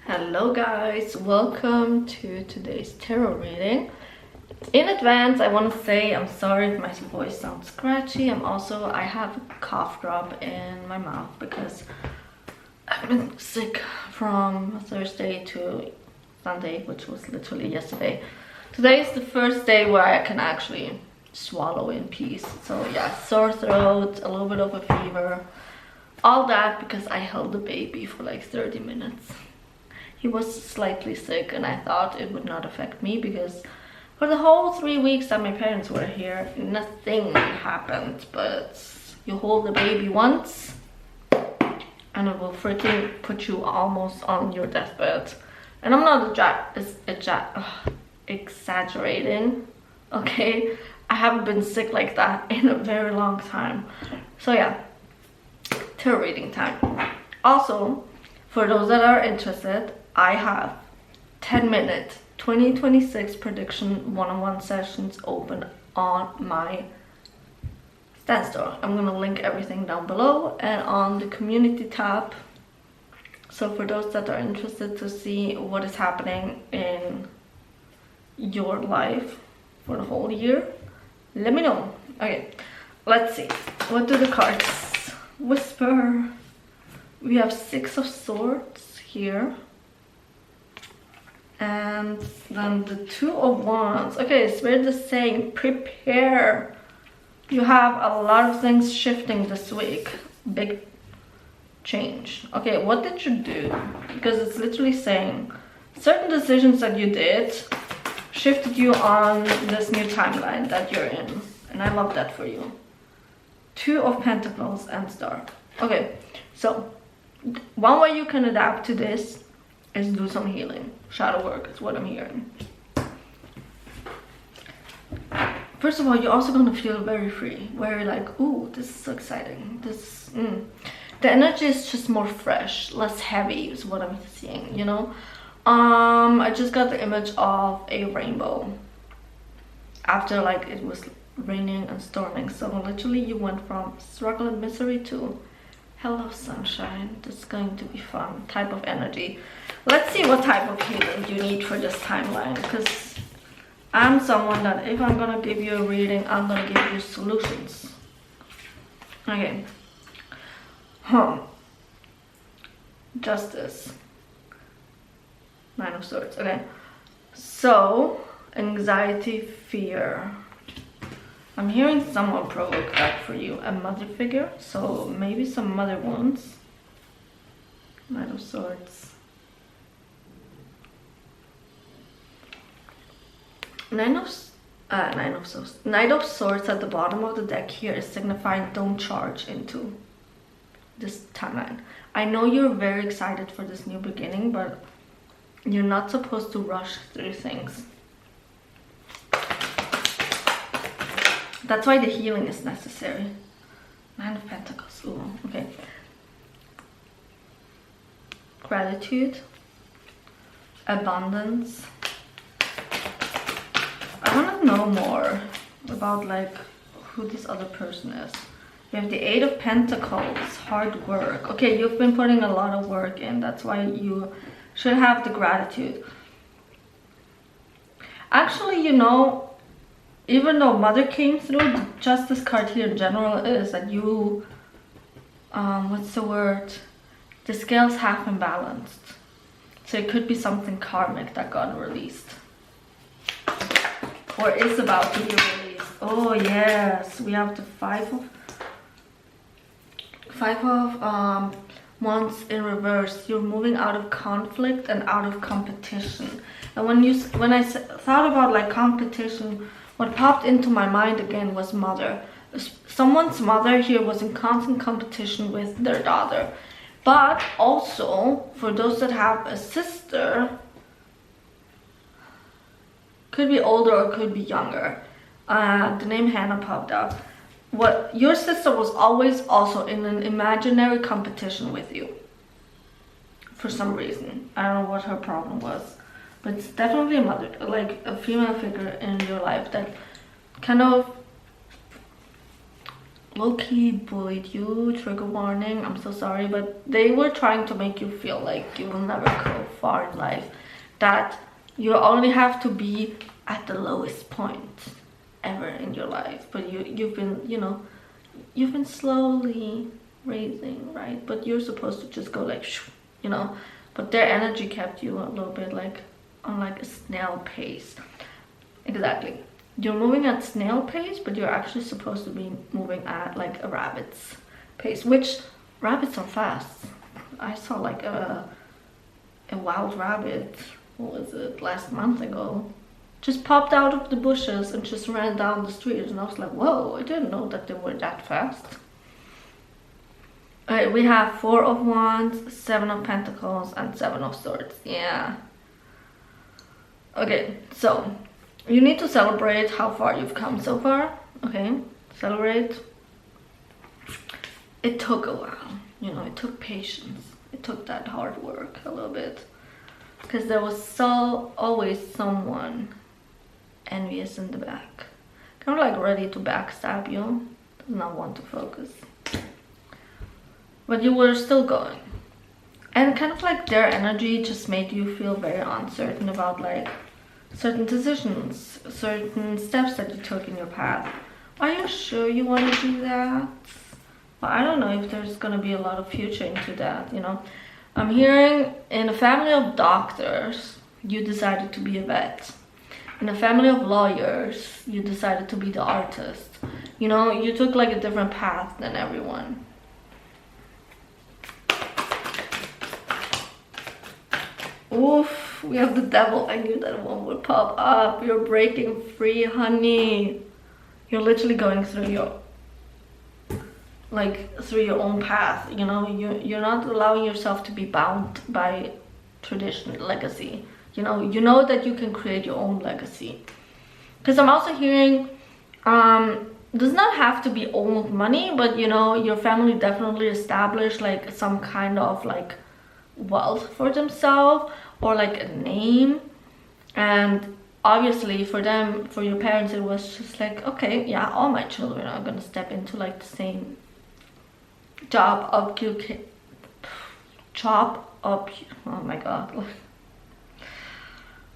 Hello guys, welcome to today's tarot reading. In advance, I want to say I'm sorry if my voice sounds scratchy. I have a cough drop in my mouth because I've been sick from Thursday to Sunday, which was literally yesterday. Today is the first day where I can actually swallow in peace. So yeah, sore throat, a little bit of a fever, all that because I held the baby for like 30 minutes. He was slightly sick and I thought it would not affect me because for the whole 3 weeks that my parents were here, nothing happened. But you hold the baby once and it will freaking put you almost on your deathbed. And I'm not exaggerating, okay? I haven't been sick like that in a very long time. So yeah, tarot reading time. Also, for those that are interested, I have 10-minute 2026 prediction one-on-one sessions open on my Stan Store. I'm gonna link everything down below and on the community tab. So for those that are interested to see what is happening in your life for the whole year, let me know. Okay, let's see. What do the cards whisper? We have Six of Swords here. And then the Two of Wands. Okay, Spirit is saying prepare. You have a lot of things shifting this week. Big change. Okay, what did you do? Because it's literally saying certain decisions that you did shifted you on this new timeline that you're in. And I love that for you. Two of Pentacles and Star. Okay, so one way you can adapt to this is do some healing. Shadow work is what I'm hearing. First of all, you're also going to feel very free. Very like, ooh, this is so exciting. The energy is just more fresh, less heavy is what I'm seeing, you know? I just got the image of a rainbow after like it was raining and storming. So literally you went from struggle and misery to hello sunshine, this is going to be fun type of energy. Let's see what type of healing you need for this timeline, because I'm someone that if I'm gonna give you a reading, I'm gonna give you solutions. Okay. Justice. Nine of Swords. Okay. So, anxiety, fear. I'm hearing someone provoke that for you. A mother figure. So, maybe some mother wounds. Knight of Swords. Knight of Swords at the bottom of the deck here is signifying don't charge into this timeline. I know you're very excited for this new beginning, but you're not supposed to rush through things. That's why the healing is necessary. Nine of Pentacles. Ooh, okay. Gratitude. Abundance. I want to know more about like who this other person is. We have the Eight of Pentacles. Hard work. Okay, you've been putting a lot of work in. That's why you should have the gratitude. Actually, you know, even though Mother came through, the Justice card here in general is that you, what's the word? The scales have been balanced. So it could be something karmic that got released. Or is about to be released. Oh yes, we have the Five of Wands in reverse. You're moving out of conflict and out of competition. And when I thought about like competition, what popped into my mind again was mother. Someone's mother here was in constant competition with their daughter. But also, for those that have a sister, could be older or could be younger. The name Hannah popped up. What your sister was always also in an imaginary competition with you. For some reason. I don't know what her problem was. But it's definitely a mother, like a female figure in your life that kind of low-key bullied you. Trigger warning, I'm so sorry, but they were trying to make you feel like you will never go far in life, that you only have to be at the lowest point ever in your life. But you've been, you know, you've been slowly raising, right? But you're supposed to just go like, you know, but their energy kept you a little bit like on like a snail pace. Exactly. You're moving at snail pace, but you're actually supposed to be moving at like a rabbit's pace, which rabbits are fast. I saw like a wild rabbit, what was it, last month ago, just popped out of the bushes and just ran down the street, and I was like, whoa, I didn't know that they were that fast. Alright, we have 4 of Wands, 7 of Pentacles, and 7 of Swords. Yeah. Okay, so you need to celebrate how far you've come so far. Okay, celebrate. It took a while, you know, it took patience. It took that hard work a little bit. Because there was always someone envious in the back. Kind of like ready to backstab you. Does not want to focus. But you were still going. And kind of like their energy just made you feel very uncertain about like certain decisions, certain steps that you took in your path. Are you sure you want to do that? Well, I don't know if there's gonna be a lot of future into that, you know. I'm hearing in a family of doctors, you decided to be a vet. In a family of lawyers, you decided to be the artist. You know, you took like a different path than everyone. Oof, we have the devil. I knew that one would pop up. You're breaking free, honey. You're literally going through your own path, you know. You're not allowing yourself to be bound by tradition, legacy. You know that you can create your own legacy. Because I'm also hearing does not have to be old money, but you know, your family definitely established like some kind of like wealth for themselves, or like a name. And obviously for them, for your parents, it was just like, okay, yeah, all my children are gonna step into like the same oh my god,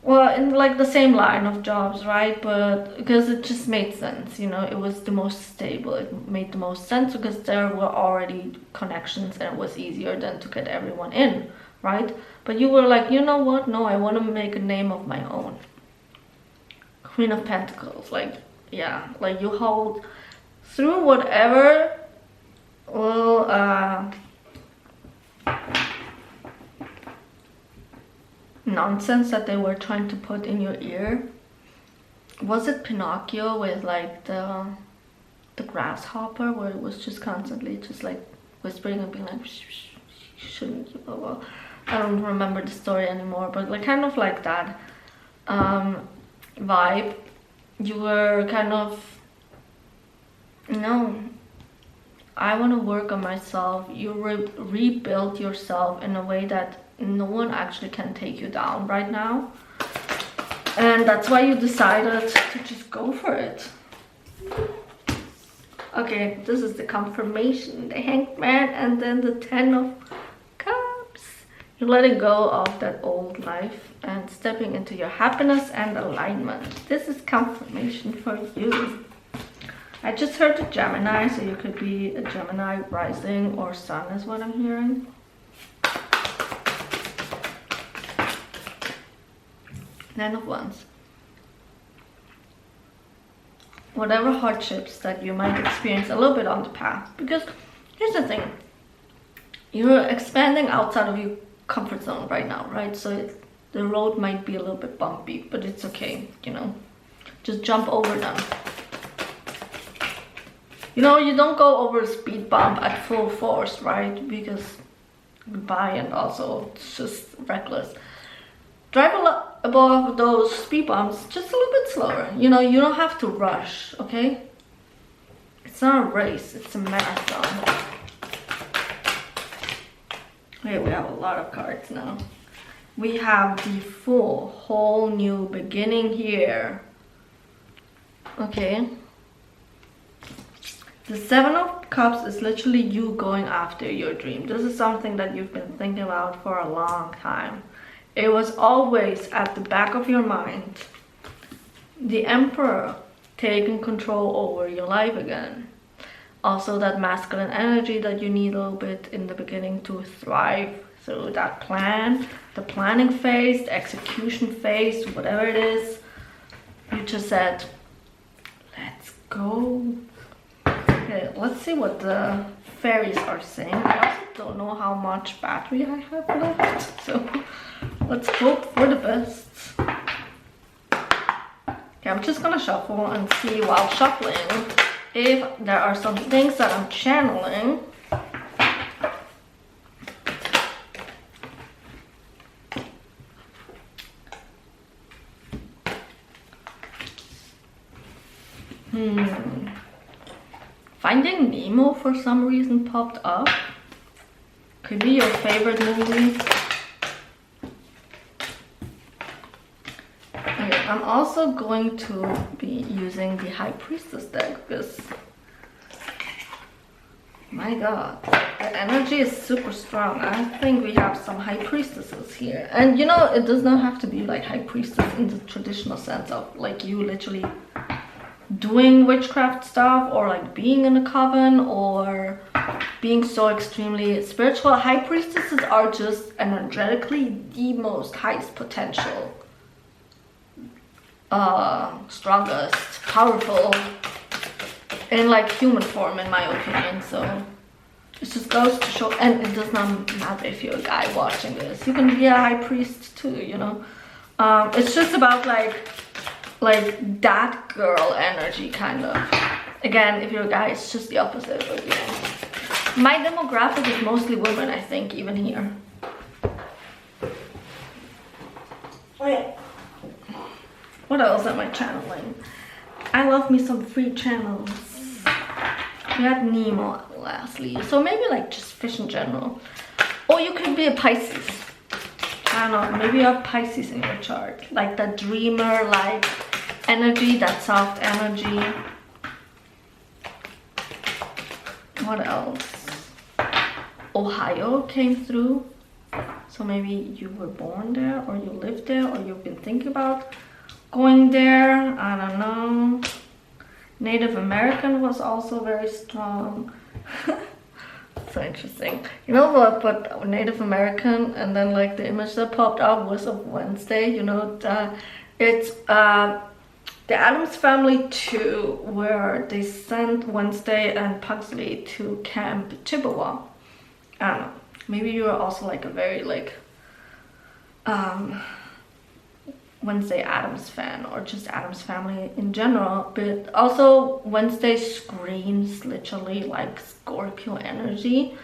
well, in like the same line of jobs, right? But because it just made sense, you know, it was the most stable, it made the most sense because there were already connections and it was easier than to get everyone in, right? But you were like, you know what, no, I want to make a name of my own. Queen of Pentacles, like, yeah, like you hold through whatever well nonsense that they were trying to put in your ear. Was it Pinocchio with like the grasshopper, where it was just constantly just like whispering and being like, shouldn't you, blah, blah. I don't remember the story anymore, but like kind of like that vibe. You were kind of, no, I want to work on myself. You rebuilt yourself in a way that no one actually can take you down right now. And that's why you decided to just go for it. Okay, this is the confirmation, the Hanged Man, and then the 10 of Cups. You're letting go of that old life and stepping into your happiness and alignment. This is confirmation for you. I just heard the Gemini, so you could be a Gemini rising or sun is what I'm hearing. Nine of Wands. Whatever hardships that you might experience a little bit on the path, because here's the thing, you're expanding outside of your comfort zone right now, right? So the road might be a little bit bumpy, but it's okay, you know, just jump over them. You know, you don't go over a speed bump at full force, right? Because goodbye, and also it's just reckless. Drive a lot above those speed bumps, just a little bit slower. You know, you don't have to rush, okay? It's not a race, it's a marathon. Okay, we have a lot of cards now. We have the Fool, whole new beginning here. Okay. The Seven of Cups is literally you going after your dream. This is something that you've been thinking about for a long time. It was always at the back of your mind. The Emperor taking control over your life again. Also that masculine energy that you need a little bit in the beginning to thrive. So that plan, the planning phase, the execution phase, whatever it is, you just said, let's go. Okay, let's see what the fairies are saying. I also don't know how much battery I have left, so let's hope for the best. Okay, I'm just gonna shuffle and see while shuffling if there are some things that I'm channeling. Finding Nemo for some reason popped up. Could be your favorite movie. Okay, I'm also going to be using the High Priestess deck because, my god, the energy is super strong. I think we have some High Priestesses here. And you know, it does not have to be like High Priestess in the traditional sense of like you literally doing witchcraft stuff or like being in a coven or being so extremely spiritual. High Priestesses are just energetically the most highest potential, strongest, powerful in like human form, in my opinion. So it just goes to show, and it does not matter if you're a guy watching this, you can be a high priest too, you know. It's just about like that girl energy, kind of. Again, if you're a guy, it's just the opposite, but you know. My demographic is mostly women, I think, even here. Oh yeah. What else am I channeling? I love me some free channels. We had Nemo lastly, so maybe like just fish in general. Or you could be a Pisces. I don't know, maybe you have Pisces in your chart, like that dreamer like energy, that soft energy. What else? Ohio came through, so maybe you were born there or you lived there or you've been thinking about going there. I don't know. Native American was also very strong. So interesting. You know what, but Native American, and then like the image that popped up was of Wednesday. You know, it's the Addams Family 2, where they sent Wednesday and Pugsley to Camp Chippewa. I don't know, maybe you're also like a very like Wednesday Addams fan, or just Addams Family in general. But also Wednesday screams literally like Scorpio energy,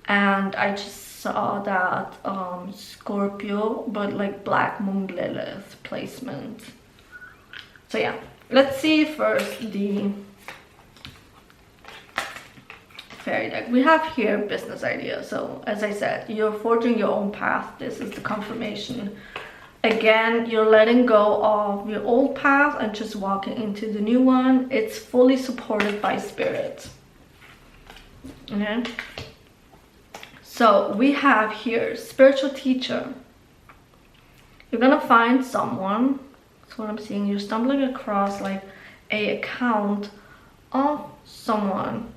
and I just saw that Scorpio but like Black Moon Lilith placement. So yeah, let's see first the fairy deck. We have here business idea. So as I said, you're forging your own path. This is the confirmation. Again, you're letting go of your old path and just walking into the new one. It's fully supported by spirit. Okay. So we have here spiritual teacher. You're gonna find someone. That's what I'm seeing. You're stumbling across like a account of someone.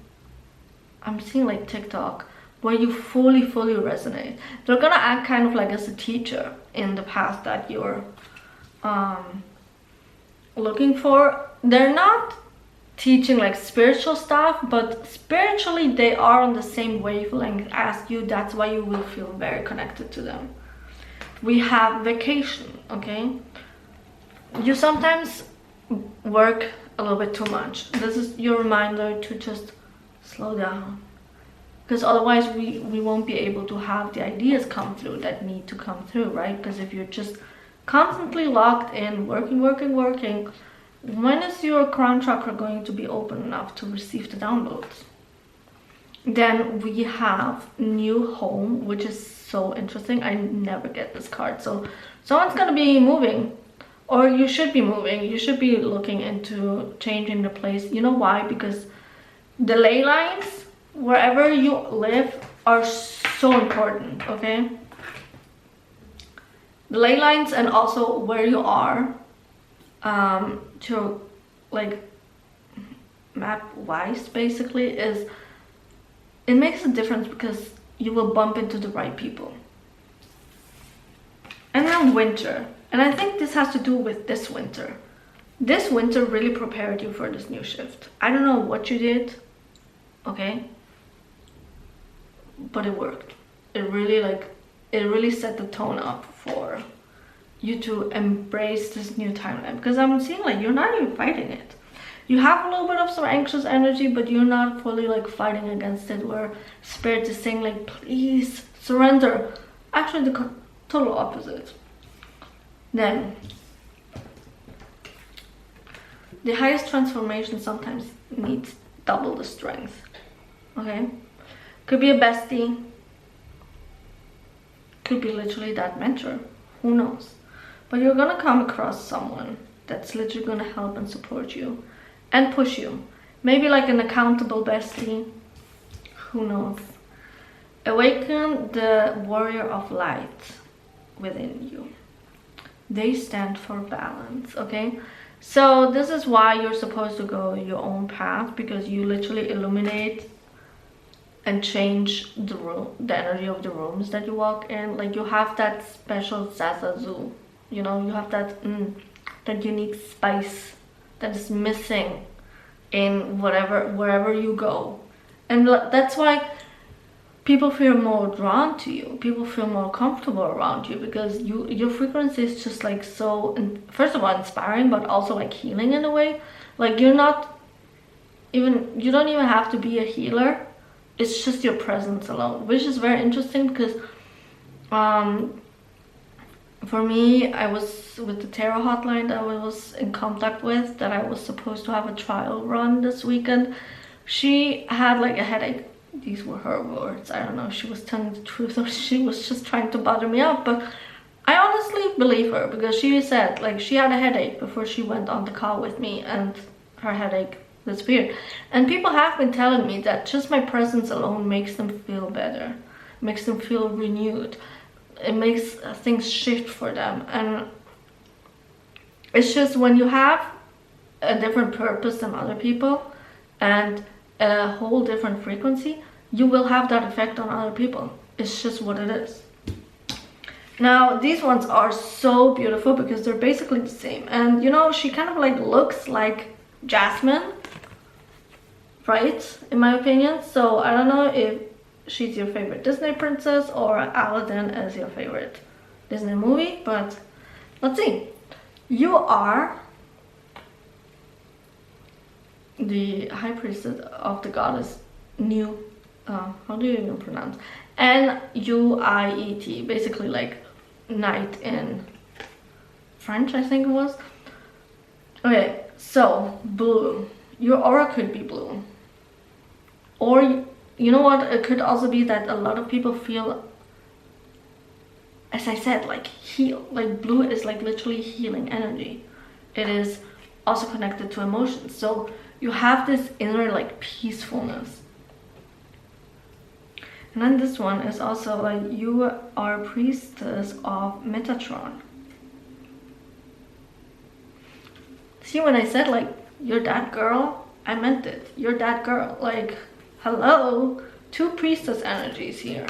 I'm seeing like TikTok, where you fully resonate. They're gonna act kind of like as a teacher in the path that you're looking for. They're not teaching like spiritual stuff, but spiritually they are on the same wavelength as you. That's why you will feel very connected to them. We have vacation. Okay, you sometimes work a little bit too much. This is your reminder to just slow down, because otherwise we won't be able to have the ideas come through that need to come through, right? Because if you're just constantly locked in working, when is your crown chakra going to be open enough to receive the downloads? Then we have new home, which is so interesting. I never get this card. So someone's gonna be moving, or you should be moving. You should be looking into changing the place. You know why? Because The ley lines wherever you live are so important, okay? The ley lines and also where you are, to like map wise basically, is it makes a difference because you will bump into the right people. And then winter, and I think this has to do with this winter. This winter really prepared you for this new shift. I don't know what you did, okay, but it worked. It really set the tone up for you to embrace this new timeline, because I'm seeing like you're not even fighting it. You have a little bit of some anxious energy, but you're not fully like fighting against it, where spirit is saying like, please surrender. Actually the total opposite. Then the highest transformation sometimes needs double the strength, okay? Could be a bestie, could be literally that mentor, who knows? But you're gonna come across someone that's literally gonna help and support you and push you. Maybe like an accountable bestie, who knows? Awaken the warrior of light within you. They stand for balance, okay? So this is why you're supposed to go your own path, because you literally illuminate and change the room, the energy of the rooms that you walk in. Like you have that special zazazu, you know, you have that that unique spice that is missing in wherever you go. And that's why people feel more drawn to you, people feel more comfortable around you, because your frequency is just like so, first of all, inspiring, but also like healing in a way. Like you don't even have to be a healer, it's just your presence alone, which is very interesting, because for me, I was with the tarot hotline that I was in contact with, that I was supposed to have a trial run this weekend. She had like a headache. These were her words. I don't know if she was telling the truth or she was just trying to bother me up, but I honestly believe her, because she said like she had a headache before she went on the call with me, and her headache disappeared. And people have been telling me that just my presence alone makes them feel better, makes them feel renewed. It makes things shift for them. And it's just when you have a different purpose than other people and a whole different frequency, you will have that effect on other people. It's just what it is. Now these ones are so beautiful because they're basically the same, and you know, she kind of like looks like Jasmine, right, in my opinion. So I don't know if she's your favorite Disney princess or Aladdin is your favorite Disney movie, but let's see. You are the high priestess of the goddess New, how do you even pronounce? N-U-I-E-T, basically like night in French, I think it was. Okay, so blue. Your aura could be blue. Or, you know what, it could also be that a lot of people feel, as I said, like heal. Like blue is like literally healing energy. It is also connected to emotions. So you have this inner like peacefulness. And then this one is also like you are a priestess of Metatron. See, when I said like you're that girl, I meant it. You're that girl. Like, hello, two priestess energies here.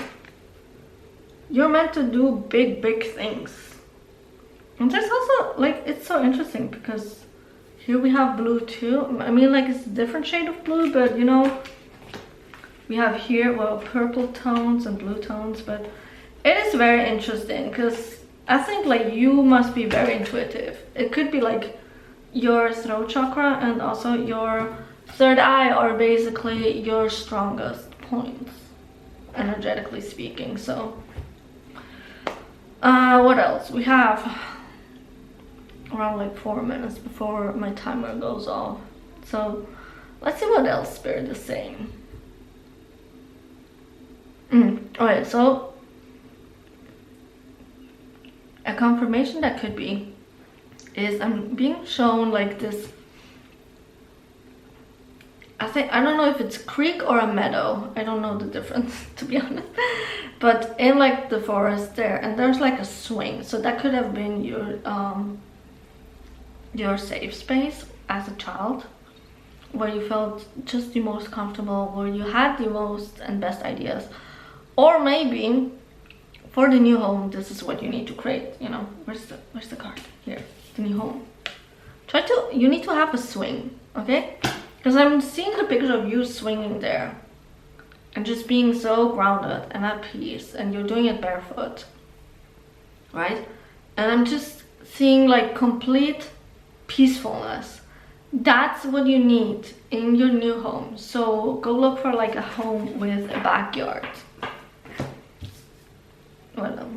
You're meant to do big things. And there's also like, it's so interesting because here we have blue too. I mean, like it's a different shade of blue, but you know, we have here, well, purple tones and blue tones, but it is very interesting because I think like you must be very intuitive. It could be like your throat chakra and also your third eye are basically your strongest points, energetically speaking. So what else? We have around like 4 minutes before my timer goes off. So let's see what else Spirit is saying. Alright, so a confirmation that could be is I'm being shown like this I don't know if it's creek or a meadow. I don't know the difference to be honest. But in like the forest there, and there's like a swing. So that could have been your safe space as a child, where you felt just the most comfortable, where you had the most and best ideas. Or maybe for the new home, this is what you need to create, you know. Where's the card? Here, the new home. You need to have a swing, okay? Because I'm seeing a picture of you swinging there and just being so grounded and at peace, and you're doing it barefoot, right? And I'm just seeing like complete peacefulness. That's what you need in your new home. So go look for like a home with a backyard. What else?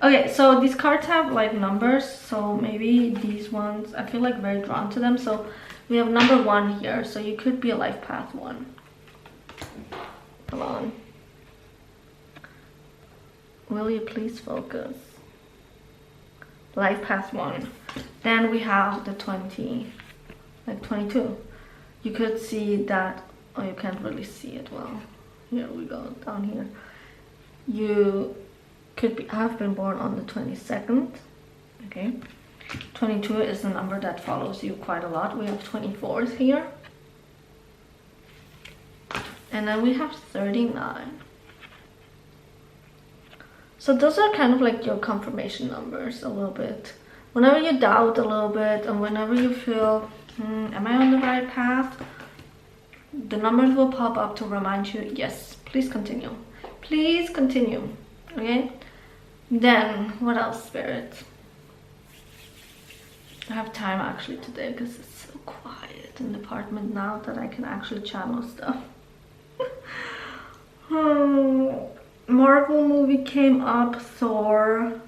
Okay, so these cards have like numbers, so maybe these ones, I feel like very drawn to them. So we have number 1 here, so you could be a life path 1. Come on. Will you please focus? Life path 1. Then we have the 20, like 22. You could see that, oh, you can't really see it well. Here we go, down here. You could have been born on the 22nd, okay? 22 is the number that follows you quite a lot. We have 24s here. And then we have 39. So those are kind of like your confirmation numbers a little bit. Whenever you doubt a little bit, and whenever you feel, am I on the right path? The numbers will pop up to remind you, yes, please continue. Please continue, okay? Then, what else, Spirit? I have time actually today because it's so quiet in the apartment now that I can actually channel stuff. Marvel movie came up, Thor,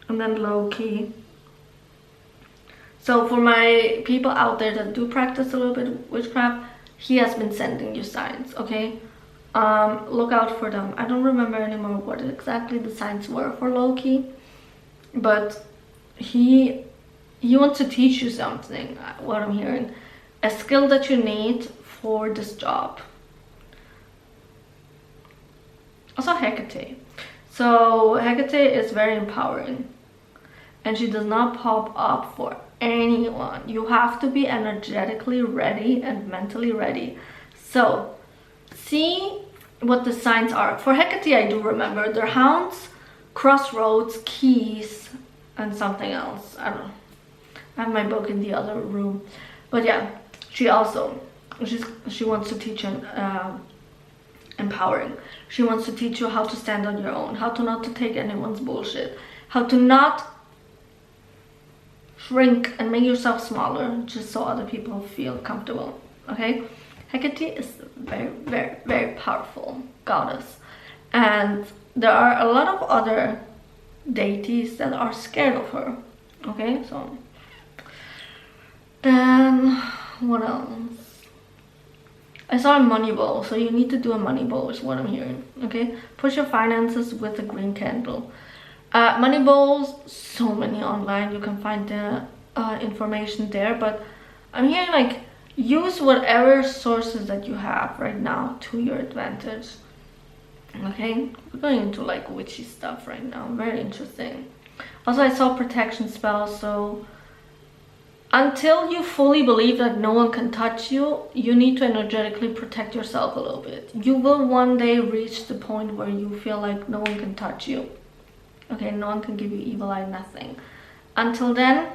and then Loki. So for my people out there that do practice a little bit of witchcraft, he has been sending you signs, okay? Look out for them. I don't remember anymore what exactly the signs were for Loki, but he wants to teach you something, what I'm hearing. A skill that you need for this job. Also Hecate. So Hecate is very empowering, and she does not pop up for anyone. You have to be energetically ready and mentally ready. So see what the signs are. For Hecate, I do remember they're hounds, crossroads, keys, and something else. I don't know. I have my book in the other room. But yeah, she wants to teach empowering. She wants to teach you how to stand on your own, how to not to take anyone's bullshit, how to not shrink and make yourself smaller just so other people feel comfortable, okay? Hecate is very, very, very powerful goddess, and there are a lot of other deities that are scared of her, okay? So then what else? I saw a money bowl, so you need to do a money bowl is what I'm hearing, okay? Push your finances with a green candle. Money bowls, so many online, you can find the information there, but I'm hearing like use whatever sources that you have right now to your advantage, okay? We're going into like witchy stuff right now, very interesting. Also, I saw protection spells, so until you fully believe that no one can touch you, you need to energetically protect yourself a little bit. You will one day reach the point where you feel like no one can touch you. Okay, no one can give you evil eye, nothing. Until then,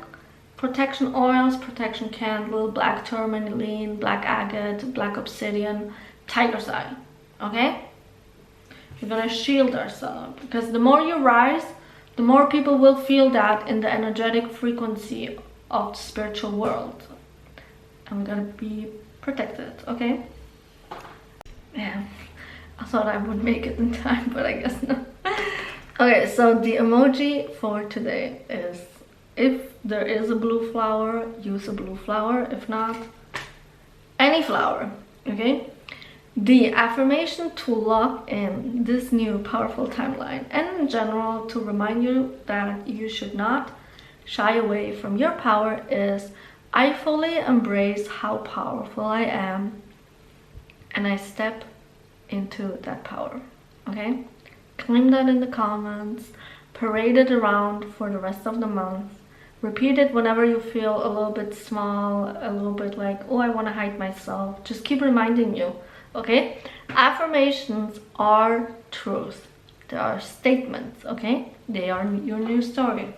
protection oils, protection candle, black tourmaline, black agate, black obsidian, tiger's eye, okay? We're gonna shield ourselves, because the more you rise, the more people will feel that in the energetic frequency of the spiritual world. And we're gonna be protected, okay? Yeah, I thought I would make it in time, but I guess not. Okay, so the emoji for today is, if there is a blue flower, use a blue flower. If not, any flower, okay? The affirmation to lock in this new powerful timeline, and in general to remind you that you should not shy away from your power, is I fully embrace how powerful I am, and I step into that power. Okay? Claim that in the comments, parade it around for the rest of the month. Repeat it whenever you feel a little bit small, a little bit like, oh, I want to hide myself. Just keep reminding you, okay? Affirmations are truth. They are statements, okay? They are your new story.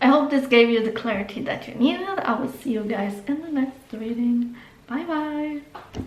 I hope this gave you the clarity that you needed. I will see you guys in the next reading. Bye bye.